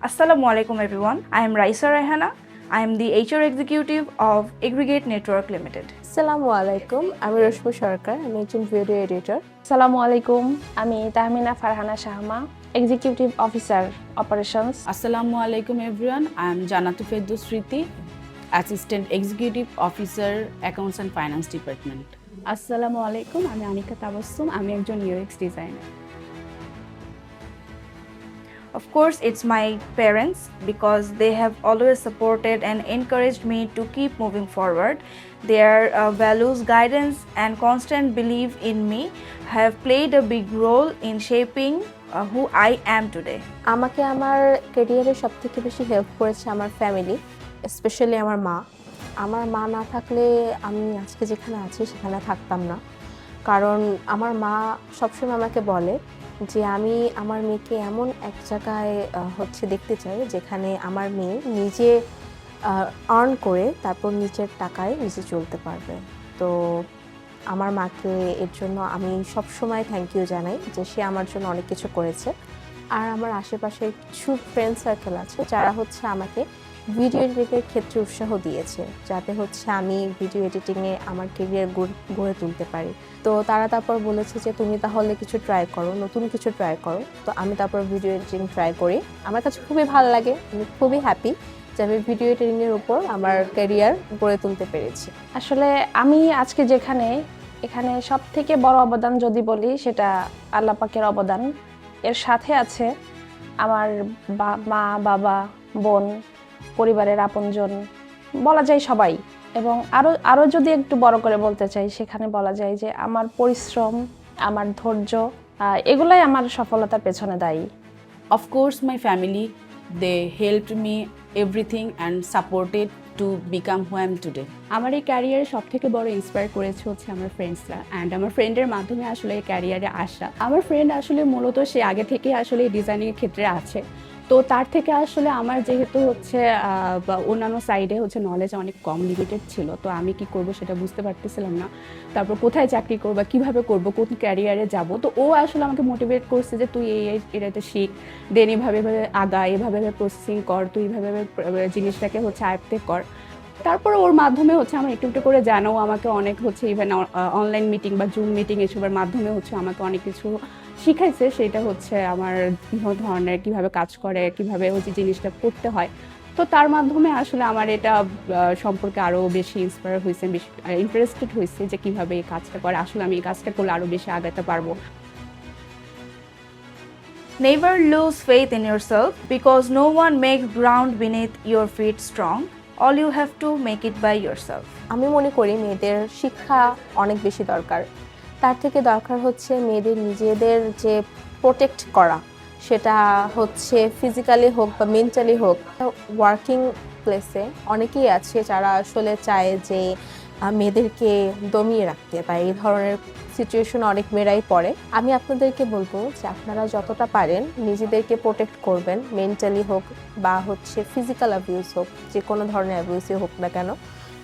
Assalamu alaikum everyone. I am Raisa Rehana. I am the HR executive of Aggregate Network Limited. আসসালামু আলাইকুম, আমি রশ্মি সরকার, আমি একজন video editor. আসসালামু আলাইকুম, আমি Tahmina Farhana Shahma, executive officer operations. Assalamu alaikum everyone. I am Janatu Firdaus Shriti, Assistant Executive Officer, Accounts and Finance Department. আসসালামু আলাইকুম, আমি আনিকা তাবাসসুম, আমি একজন UX designer. Of course, it's my parents because they have always supported and encouraged me to keep moving forward. Their values, guidance, and constant belief in me have played a big role in shaping who I am today. আমাকে আমার ক্যারিয়ারে সবথেকে বেশি help করেছে আমার family, specially আমার মা। আমার মা না থাকলে আমি আজকে যেখানে আছি সেখানে থাকতাম না, কারণ আমার মা সবসময় আমাকে বলে যে আমি আমার মেয়েকে এমন এক জায়গায় দেখতে চাই যেখানে আমার মেয়ে নিজে আর্ন করে তারপর নিজের টাকায় নিজে চলতে পারবে। তো আমার মাকে এর জন্য আমি সবসময় থ্যাংক ইউ জানাই যে সে আমার জন্য অনেক কিছু করেছে। আর আমার আশেপাশে কিছু ফ্রেন্ড সার্কেল আছে যারা আমাকে ভিডিও এডিটিংয়ের ক্ষেত্রে উৎসাহ দিয়েছে, যাতে আমি ভিডিও এডিটিংয়ে আমার কেরিয়ার গড়ে তুলতে পারি। তো তারা তারপর বলেছে যে তুমি তাহলে কিছু ট্রাই করো, নতুন কিছু ট্রাই করো। তো আমি তারপর ভিডিও এডিটিং ট্রাই করি। আমার কাছে খুবই ভালো লাগে, আমি খুবই হ্যাপি যে আমি ভিডিও এডিটিংয়ের উপর আমার ক্যারিয়ার গড়ে তুলতে পেরেছি। আসলে আমি আজকে এখানে সব থেকে বড় অবদান যদি বলি সেটা আল্লাহ পাকের অবদান। এর সাথে আছে আমার মা, বাবা, বোন, পরিবারের আপনজন, বলা যায় সবাই। এবং আরও যদি একটু বড় করে বলতে চাই, সেখানে বলা যায় যে আমার পরিশ্রম, আমার ধৈর্য, এগুলাই আমার সফলতার পেছনে দায়ী। Of course, my family, they helped me everything and supported to become who I am today. আমার এই ক্যারিয়ারে সব থেকে বড় ইন্সপায়ার করেছে হচ্ছে আমার ফ্রেন্ডসরা, অ্যান্ড আমার ফ্রেন্ডের মাধ্যমে আসলে এই ক্যারিয়ারে আসা। আমার ফ্রেন্ড আসলে মূলত সে আগে থেকে আসলে ডিজাইনিংয়ের ক্ষেত্রে আছে, তো তার থেকে আসলে আমার যেহেতু অন্যান্য সাইডে নলেজ অনেক কম, লিমিটেড ছিল, তো আমি কি করব সেটা বুঝতে পারতেছিলাম না। তারপর কোথায় চাকরি করবো, কিভাবে করব, কোন ক্যারিয়ারে যাব। তো ও আসলে আমাকে মোটিভেট করছে যে তুই এটাতে শিখ, দেন এভাবে আগা, এভাবে প্রসেসিং কর, তুই এইভাবে জিনিসটাকে আয়ত্তে কর। তারপর ওর মাধ্যমে আমার একটু একটু করে জানো, আমাকে অনেক ইভেন অনলাইন মিটিং বা জুম মিটিং এসবের মাধ্যমে আমাকে অনেক কিছু শিখাইছে। সেটা আমার বিভিন্ন ধরনের কীভাবে কাজ করে, কীভাবে জিনিসটা করতে হয়। তো তার মাধ্যমে আসলে আমার এটা সম্পর্কে আরও বেশি ইন্সপায়ার হয়েছে, বেশি ইন্টারেস্টেড হয়েছে যে কীভাবে এই কাজটা করে। আসলে আমি এই কাজটা করলে আরও বেশি আগাতে পারবো। Never lose faith in yourself because no one makes ground beneath your feet strong. All you have to make it by yourself. আমি মনে করি মেয়েদের শিক্ষা অনেক বেশি দরকার। তার থেকে দরকার মেয়েদের নিজেদের যে প্রোটেক্ট করা, সেটা ফিজিক্যালি হোক বা মেন্টালি হোক। ওয়ার্কিং প্লেসে অনেকেই আছে যারা আসলে চায় যে মেয়েদেরকে দমিয়ে রাখতে, বা এই ধরনের সিচুয়েশন অনেক মেয়েরাই পড়ে। আমি আপনাদেরকে বলবো যে আপনারা যতটা পারেন নিজেদেরকে প্রোটেক্ট করবেন, মেন্টালি হোক বা ফিজিক্যাল অ্যাবিউজ হোক, যে কোনো ধরনের অ্যাবিউজই হোক না কেন,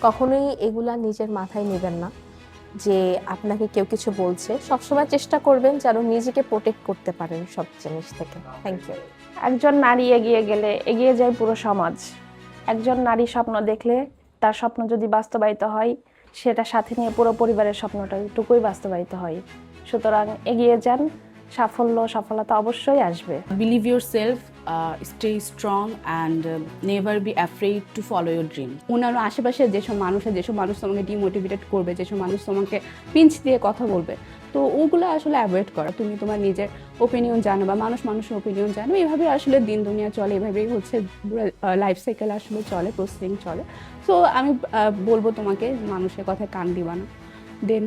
কখনোই এগুলা নিজের মাথায় নেবেন না যে আপনাকে কেউ কিছু বলছে। সবসময় চেষ্টা করবেন যেন নিজেকে প্রোটেক্ট করতে পারেন সব জিনিস থেকে। Thank you. একজন নারী এগিয়ে গেলে এগিয়ে যায় পুরো সমাজ। একজন নারী স্বপ্ন দেখলে, তার স্বপ্ন যদি বাস্তবায়িত হয়, সেটা সাথে নিয়ে পুরো পরিবারের স্বপ্নটাটুকুই বাস্তবায়িত হয়। সুতরাং এগিয়ে যান, সফলতা অবশ্যই আসবে। Believe yourself, stay strong and never be afraid to follow your dream. অন্যান্য আশেপাশে যেসব মানুষ তোমাকে ডিমোটিভেটেড করবে, যেসব মানুষ তোমাকে পিঞ্চ দিয়ে কথা বলবে, তো ওগুলো আসলে অ্যাভয়েড করো। তুমি তোমার নিজের ওপিনিয়ন জানো বা মানুষের ওপিনিয়ন জানো, এভাবে আসলে দিন দুনিয়া চলে, এভাবেই লাইফ সাইকেল আসলে চলে, প্রসেসিং চলে। সো আমি বলবো তোমাকে মানুষের কথায় কান দিবা না, দেন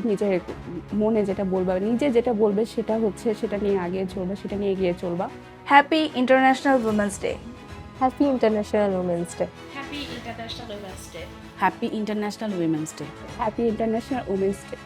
নিজের মনে যেটা বলবা, নিজে যেটা বলবে সেটা নিয়ে আগিয়ে চলবা, সেটা নিয়ে এগিয়ে চলবা। Happy International Women's Day. Happy international women's day. Happy International Women's Day. Happy international women's day.